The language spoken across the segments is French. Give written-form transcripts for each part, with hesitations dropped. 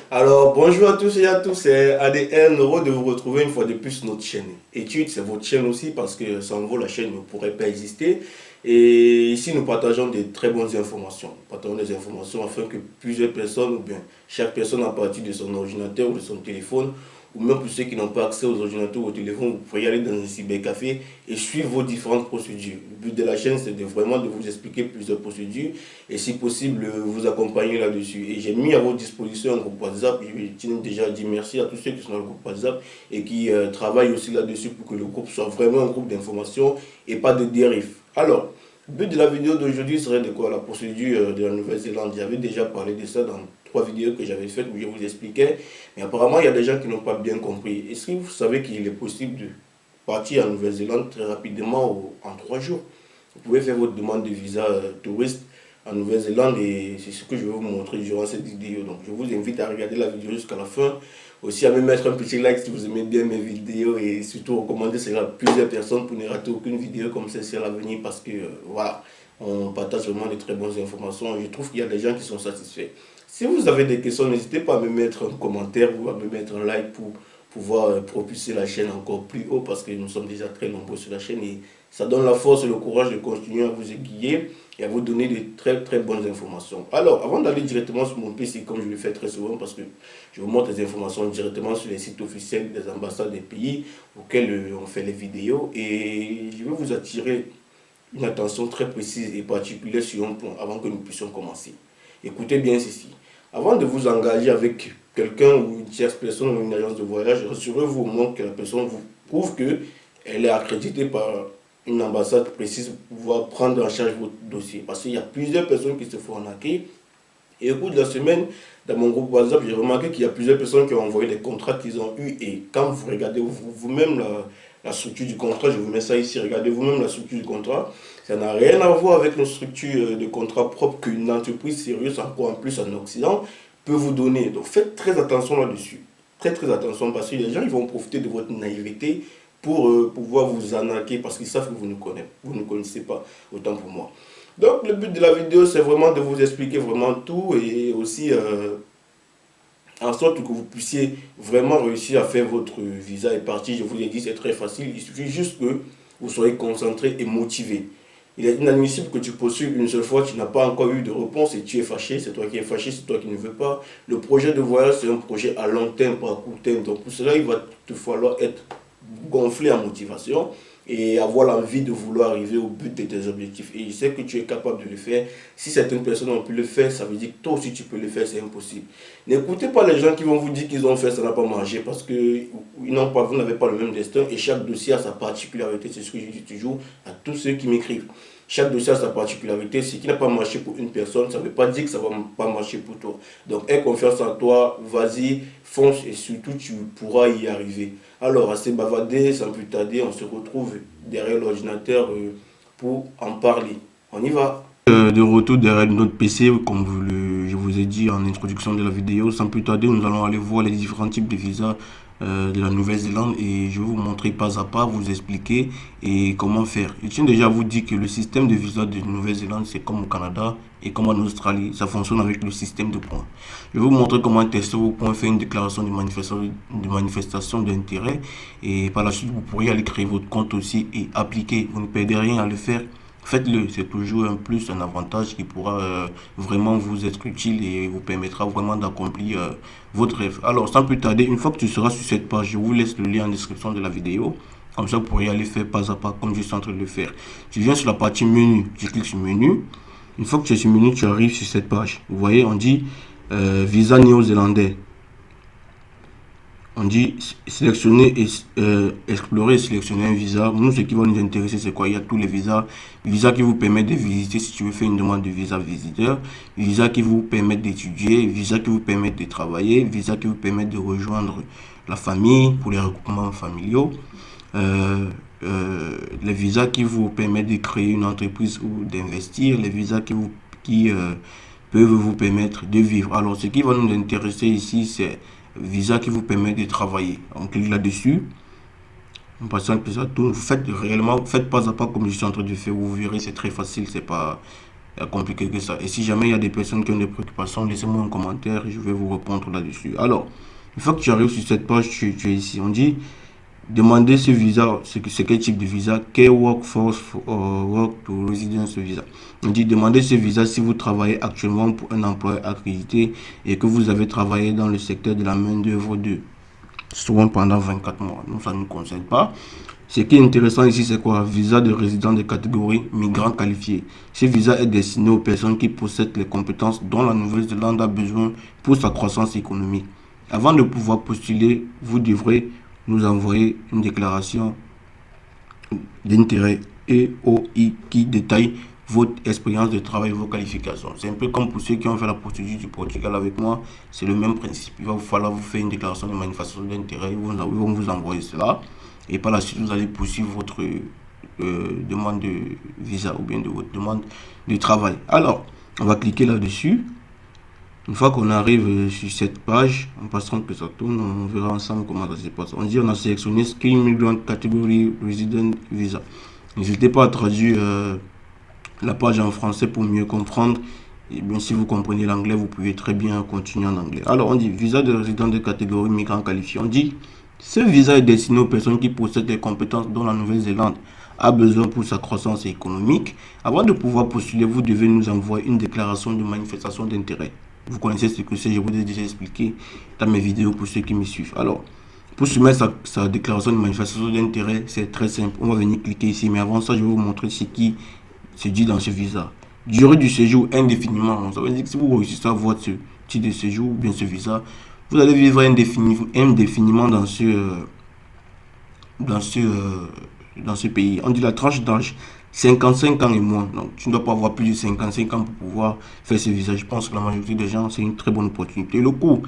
Alors, bonjour à tous et à tous, c'est ADN, heureux de vous retrouver une fois de plus sur notre chaîne. Étude, c'est votre chaîne aussi parce que sans vous, la chaîne ne pourrait pas exister. Et ici, nous partageons des très bonnes informations. Nous partageons des informations afin que plusieurs personnes, ou bien chaque personne à partir de son ordinateur ou de son téléphone, ou même pour ceux qui n'ont pas accès aux ordinateurs ou au téléphone, vous pourriez aller dans un cybercafé et suivre vos différentes procédures. Le but de la chaîne, c'est vraiment de vous expliquer plusieurs procédures et si possible, vous accompagner là-dessus. Et j'ai mis à votre disposition un groupe WhatsApp. Je tiens déjà à dire merci à tous ceux qui sont dans le groupe WhatsApp et qui travaillent aussi là-dessus pour que le groupe soit vraiment un groupe d'information et pas de dérive. Alors, le but de la vidéo d'aujourd'hui serait de quoi? La procédure de la Nouvelle-Zélande. J'avais déjà parlé de ça dans 3 vidéos que j'avais faites où je vous expliquais. Mais apparemment, il y a des gens qui n'ont pas bien compris. Est-ce que vous savez qu'il est possible de partir en Nouvelle-Zélande très rapidement en 3 jours? Vous pouvez faire votre demande de visa touriste en Nouvelle-Zélande et c'est ce que je vais vous montrer durant cette vidéo. Donc je vous invite à regarder la vidéo jusqu'à la fin. Aussi à me mettre un petit like si vous aimez bien mes vidéos et surtout recommander cela à plusieurs personnes pour ne rater aucune vidéo comme celle-ci à l'avenir parce que voilà, on partage vraiment de très bonnes informations et je trouve qu'il y a des gens qui sont satisfaits. Si vous avez des questions, n'hésitez pas à me mettre un commentaire ou à me mettre un like pour pouvoir propulser la chaîne encore plus haut parce que nous sommes déjà très nombreux sur la chaîne et ça donne la force et le courage de continuer à vous aiguiller et à vous donner de très très bonnes informations. Alors, avant d'aller directement sur mon PC, comme je le fais très souvent, parce que je vous montre les informations directement sur les sites officiels des ambassades des pays auxquels on fait les vidéos, et je vais vous attirer une attention très précise et particulière sur un point avant que nous puissions commencer. Écoutez bien ceci. Avant de vous engager avec quelqu'un ou une tierce personne ou une agence de voyage, rassurez-vous au moins que la personne vous prouve qu'elle est accréditée par une ambassade précise pour pouvoir prendre en charge votre dossier. Parce qu'il y a plusieurs personnes qui se font arnaquer. Et au cours de la semaine, dans mon groupe WhatsApp, j'ai remarqué qu'il y a plusieurs personnes qui ont envoyé des contrats qu'ils ont eus. Et quand vous regardez vous-même la structure du contrat, je vous mets ça ici, regardez vous-même la structure du contrat, ça n'a rien à voir avec une structure de contrat propre qu'une entreprise sérieuse, encore en plus en Occident, peut vous donner. Donc faites très attention là-dessus. Très très attention parce que les gens ils vont profiter de votre naïveté pour pouvoir vous arnaquer parce qu'ils savent que vous ne connaissez pas, autant pour moi. Donc le but de la vidéo c'est vraiment de vous expliquer vraiment tout et aussi en sorte que vous puissiez vraiment réussir à faire votre visa et partir. Je vous l'ai dit, c'est très facile, il suffit juste que vous soyez concentré et motivé. Il est inadmissible que tu poursuives une seule fois, tu n'as pas encore eu de réponse et tu es fâché, c'est toi qui es fâché, c'est toi qui ne veux pas. Le projet de voyage, c'est un projet à long terme, pas à court terme. Donc pour cela, il va te falloir être gonflé en motivation et avoir l'envie de vouloir arriver au but de tes objectifs. Et je sais que tu es capable de le faire. Si certaines personnes ont pu le faire, ça veut dire que toi aussi tu peux le faire, c'est impossible. N'écoutez pas les gens qui vont vous dire qu'ils ont fait, ça n'a pas marché, parce que vous n'avez pas le même destin et chaque dossier a sa particularité. C'est ce que je dis toujours à tous ceux qui m'écrivent. Chaque dossier a sa particularité. Ce qui n'a pas marché pour une personne, ça ne veut pas dire que ça ne va pas marcher pour toi. Donc, aie confiance en toi, vas-y, fonce et surtout tu pourras y arriver. Alors, assez bavardé, sans plus tarder, on se retrouve derrière l'ordinateur pour en parler. On y va. De retour derrière notre PC, comme je vous ai dit en introduction de la vidéo, sans plus tarder, nous allons aller voir les différents types de visas de la Nouvelle-Zélande et je vais vous montrer pas à pas, vous expliquer et comment faire. Je tiens déjà à vous dire que le système de visa de Nouvelle-Zélande, c'est comme au Canada et comme en Australie, ça fonctionne avec le système de points. Je vais vous montrer comment tester vos points, faire une déclaration de manifestation d'intérêt et par la suite, vous pourriez aller créer votre compte aussi et appliquer. Vous ne perdez rien à le faire. Faites-le, c'est toujours un plus, un avantage qui pourra vraiment vous être utile et vous permettra vraiment d'accomplir votre rêve. Alors, sans plus tarder, une fois que tu seras sur cette page, je vous laisse le lien en description de la vidéo. Comme ça, vous pourrez aller faire pas à pas comme je suis en train de le faire. Tu viens sur la partie menu, tu cliques sur menu. Une fois que tu es sur menu, tu arrives sur cette page. Vous voyez, on dit visa néo-zélandais. On dit sélectionner, explorer et sélectionner un visa. Nous, ce qui va nous intéresser, c'est quoi? Il y a tous les visas. Visa qui vous permettent de visiter si tu veux faire une demande de visa visiteur. Visa qui vous permettent d'étudier. Visa qui vous permettent de travailler. Visa qui vous permettent de rejoindre la famille pour les regroupements familiaux. Les visas qui vous permettent de créer une entreprise ou d'investir. Les visas qui peuvent vous permettre de vivre. Alors, ce qui va nous intéresser ici, c'est visa qui vous permet de travailler. On clique là-dessus. En passant que ça, tout, faites réellement, faites pas à pas comme je suis en train de faire. Vous verrez, c'est très facile. C'est pas compliqué que ça. Et si jamais il y a des personnes qui ont des préoccupations, laissez-moi un commentaire et je vais vous répondre là-dessus. Alors, une fois que tu arrives sur cette page, tu es ici. On dit demander ce visa, c'est quel type de visa? Quel workforce work to residence visa? On dit demander ce visa si vous travaillez actuellement pour un employeur accrédité et que vous avez travaillé dans le secteur de la main-d'œuvre de souvent pendant 24 mois. Nous, ça ne nous concerne pas. Ce qui est intéressant ici, c'est quoi? Visa de résident de catégorie migrants qualifiés. Ce visa est destiné aux personnes qui possèdent les compétences dont la Nouvelle-Zélande a besoin pour sa croissance économique. Avant de pouvoir postuler, vous devrez nous envoyer une déclaration d'intérêt EOI qui détaille votre expérience de travail et vos qualifications. C'est un peu comme pour ceux qui ont fait la procédure du Portugal avec moi, c'est le même principe. Il va vous falloir vous faire une déclaration de manifestation d'intérêt, ils vont vous envoyer cela et par la suite vous allez poursuivre votre demande de visa ou bien de votre demande de travail. Alors, on va cliquer là-dessus. Une fois qu'on arrive sur cette page, en passant que ça tourne, on verra ensemble comment ça se passe. On dit on a sélectionné Skill Migrant Category Resident Visa. N'hésitez pas à traduire la page en français pour mieux comprendre. Et bien, si vous comprenez l'anglais, vous pouvez très bien continuer en anglais. Alors, on dit visa de résident de catégorie migrant qualifié. On dit ce visa est destiné aux personnes qui possèdent les compétences dont la Nouvelle-Zélande a besoin pour sa croissance économique. Avant de pouvoir postuler, vous devez nous envoyer une déclaration de manifestation d'intérêt. Vous connaissez ce que c'est, je vous ai déjà expliqué dans mes vidéos pour ceux qui me suivent. Alors, pour soumettre sa déclaration de manifestation d'intérêt, c'est très simple. On va venir cliquer ici, mais avant ça, je vais vous montrer ce qui se dit dans ce visa. Durée du séjour indéfiniment. Ça veut dire que si vous réussissez à avoir ce titre de séjour ou bien ce visa, vous allez vivre indéfiniment dans ce pays. On dit la tranche d'âge 55 ans et moins. Donc, tu ne dois pas avoir plus de 55 ans pour pouvoir faire ce visa. Je pense que la majorité des gens, c'est une très bonne opportunité. Le coût,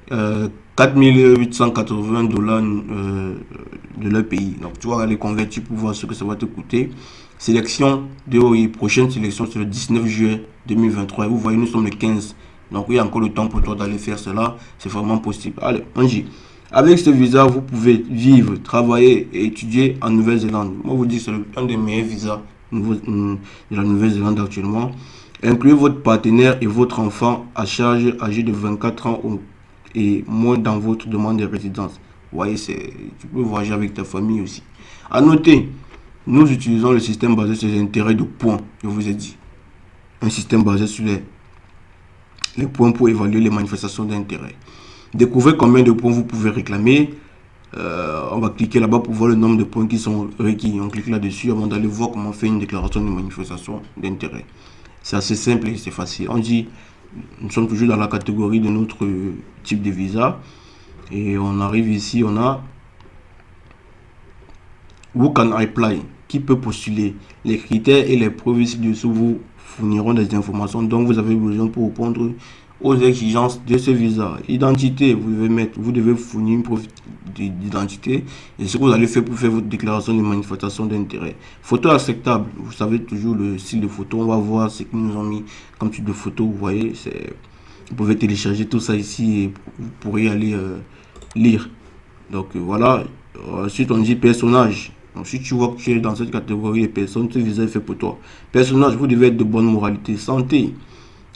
4880 dollars de leur pays. Donc, tu vas aller convertir pour voir ce que ça va te coûter. Sélection de OI. Prochaine sélection, c'est le 19 juillet 2023. Vous voyez, nous sommes le 15. Donc, il y a encore le temps pour toi d'aller faire cela. C'est vraiment possible. Allez, on dit. Avec ce visa, vous pouvez vivre, travailler et étudier en Nouvelle-Zélande. Moi, vous dis que c'est un des meilleurs visas de la Nouvelle-Zélande actuellement. Incluez votre partenaire et votre enfant à charge âgé de 24 ans et moins dans votre demande de résidence. Vous voyez, tu peux voyager avec ta famille aussi. À noter, nous utilisons le système basé sur les intérêts de points, je vous ai dit. Un système basé sur les points pour évaluer les manifestations d'intérêt. Découvrez combien de points vous pouvez réclamer. On va cliquer là-bas pour voir le nombre de points qui sont requis. On clique là-dessus avant d'aller voir comment faire une déclaration de manifestation d'intérêt. C'est assez simple et c'est facile. On dit, nous sommes toujours dans la catégorie de notre type de visa. Et on arrive ici, on a Who can apply? Qui peut postuler? Les critères et les preuves ci-dessous vous fourniront des informations dont vous avez besoin pour répondre aux exigences de ce visa. Identité, vous devez fournir une preuve d'identité et ce que vous allez faire pour faire votre déclaration de manifestation d'intérêt. Photo acceptable, vous savez toujours le style de photo. On va voir ce qu'ils nous ont mis comme type de photo. Vous voyez, vous pouvez télécharger tout ça ici et vous pourrez aller lire. Donc voilà. Ensuite on dit personnage. Donc, si tu vois que tu es dans cette catégorie de personnes, ce visa est fait pour toi. Personnage, vous devez être de bonne moralité. Santé,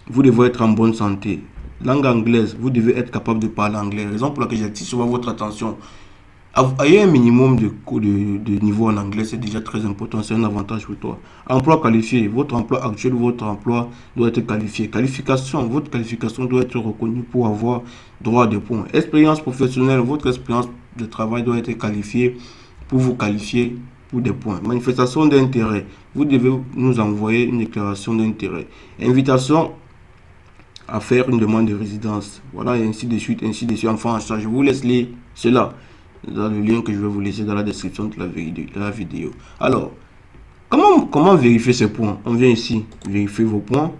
vous devez être en bonne santé. Langue anglaise, vous devez être capable de parler anglais. Raison pour laquelle j'attire souvent votre attention. Ayez un minimum de niveau en anglais, c'est déjà très important, c'est un avantage pour toi. Emploi qualifié, votre emploi actuel, votre emploi doit être qualifié. Qualification, votre qualification doit être reconnue pour avoir droit à des points. Expérience professionnelle, votre expérience de travail doit être qualifiée pour vous qualifier pour des points. Manifestation d'intérêt, vous devez nous envoyer une déclaration d'intérêt. Invitation à faire une demande de résidence. Voilà, et ainsi de suite, ainsi de suite. Enfin, ça, je vous laisse lire cela dans le lien que je vais vous laisser dans la description de la vidéo. Alors, comment vérifier ces points? On vient ici, vérifier vos points.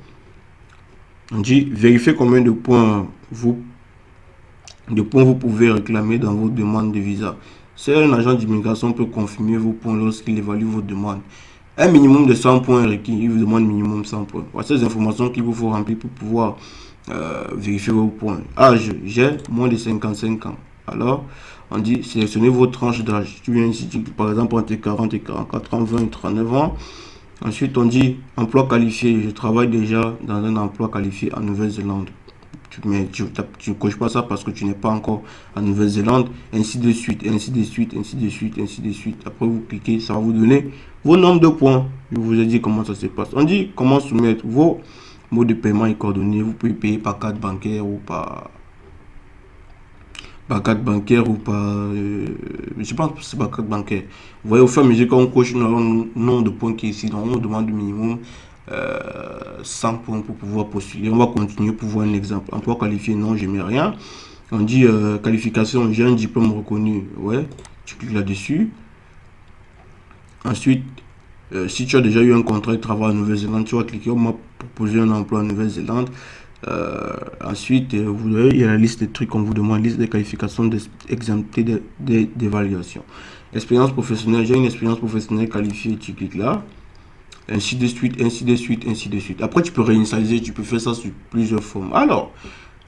On dit vérifier combien de points vous pouvez réclamer dans votre demande de visa. Seul un agent d'immigration peut confirmer vos points lorsqu'il évalue votre demande. Un minimum de 100 points requis, il vous demande minimum 100 points. Voici les informations qu'il vous faut remplir pour pouvoir vérifier vos points. Âge, j'ai moins de 55 ans. Alors, on dit sélectionnez votre tranche d'âge. Tu viens ici, par exemple, entre 40 et 44 ans, 20 et 39 ans. Ensuite, on dit emploi qualifié. Je travaille déjà dans un emploi qualifié en Nouvelle-Zélande. Mais tu ne coches pas ça parce que tu n'es pas encore en Nouvelle-Zélande. Ainsi de suite, ainsi de suite, ainsi de suite, ainsi de suite. Après, vous cliquez, ça va vous donner vos nombres de points. Je vous ai dit comment ça se passe. On dit comment soumettre vos mots de paiement et coordonnées. Vous pouvez payer par carte bancaire ou par carte bancaire ou par... je pense que c'est par carte bancaire. Vous voyez, au fur et à mesure qu'on coche le nombre de points qui est ici, donc on demande minimum 100 points pour pouvoir postuler. On va continuer pour voir un exemple. Emploi qualifié, non, je mets rien. On dit qualification, j'ai un diplôme reconnu. Ouais, tu cliques là-dessus. Ensuite, si tu as déjà eu un contrat de travail en Nouvelle-Zélande, tu vas cliquer, on m'a proposé un emploi en Nouvelle-Zélande. Ensuite, vous voyez, il y a la liste des trucs qu'on vous demande, liste des qualifications exemptées d'évaluation. Expérience professionnelle, j'ai une expérience professionnelle qualifiée, tu cliques là. Ainsi de suite, ainsi de suite, ainsi de suite. Après, tu peux réinitialiser, tu peux faire ça sur plusieurs formes. Alors,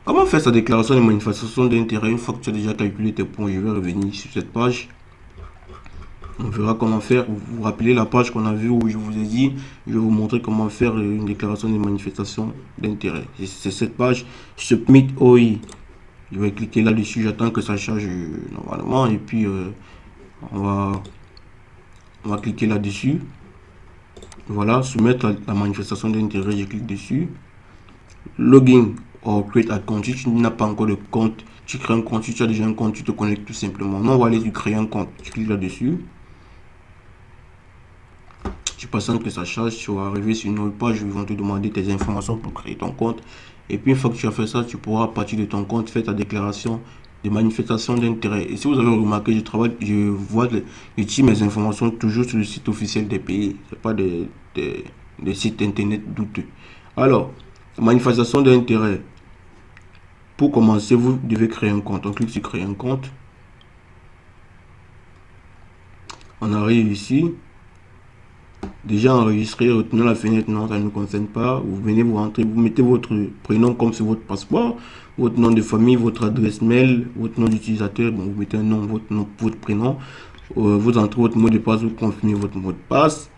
comment faire sa déclaration de manifestation d'intérêt une fois que tu as déjà calculé tes points? Je vais revenir sur cette page. On verra comment faire. Vous vous rappelez la page qu'on a vue où je vous ai dit, je vais vous montrer comment faire une déclaration de manifestation d'intérêt. C'est cette page Submit OI. Je vais cliquer là-dessus, j'attends que ça charge normalement et puis on va cliquer là-dessus. Voilà, soumettre la manifestation d'intérêt, je clique dessus. Login or create a compte. Si tu n'as pas encore de compte, tu crées un compte. Si tu as déjà un compte, tu te connectes tout simplement. Non, on va aller sur créer un compte. Tu cliques là-dessus. Tu patientes que ça charge, tu vas arriver sur une autre page où ils vont te demander tes informations pour créer ton compte. Et puis une fois que tu as fait ça, tu pourras à partir de ton compte faire ta déclaration de manifestation d'intérêt. Et si vous avez remarqué, je vois j'utilise mes informations toujours sur le site officiel des pays. Ce n'est pas des sites internet douteux. Alors, manifestation d'intérêt. Pour commencer, vous devez créer un compte. On clique sur créer un compte. On arrive ici. Déjà enregistré, retenez la fenêtre, non, ça ne nous concerne pas. Vous venez vous rentrer, vous mettez votre prénom comme sur votre passeport, votre nom de famille, votre adresse mail, votre nom d'utilisateur, bon, vous mettez un nom, votre prénom, vous entrez votre mot de passe, vous confirmez votre mot de passe,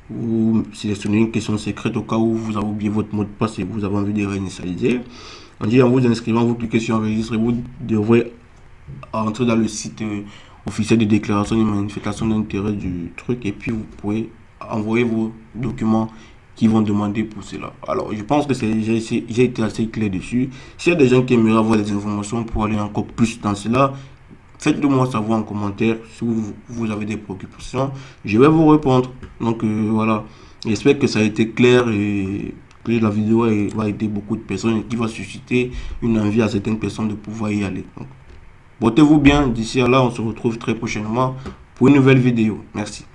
vous sélectionnez une question secrète au cas où vous avez oublié votre mot de passe et vous avez envie de réinitialiser. On dit en vous inscrivant, vous cliquez sur enregistrer, vous devrez entrer dans le site officiel de déclaration de manifestation d'intérêt du truc et puis vous pouvez envoyer vos documents qui vont demander pour cela. Alors, je pense que j'ai été assez clair dessus. S'il y a des gens qui aimeraient avoir des informations pour aller encore plus dans cela, faites-le moi savoir en commentaire si vous avez des préoccupations. Je vais vous répondre. Donc, voilà. J'espère que ça a été clair et que la vidéo va aider beaucoup de personnes et qui va susciter une envie à certaines personnes de pouvoir y aller. Donc, portez-vous bien. D'ici à là, on se retrouve très prochainement pour une nouvelle vidéo. Merci.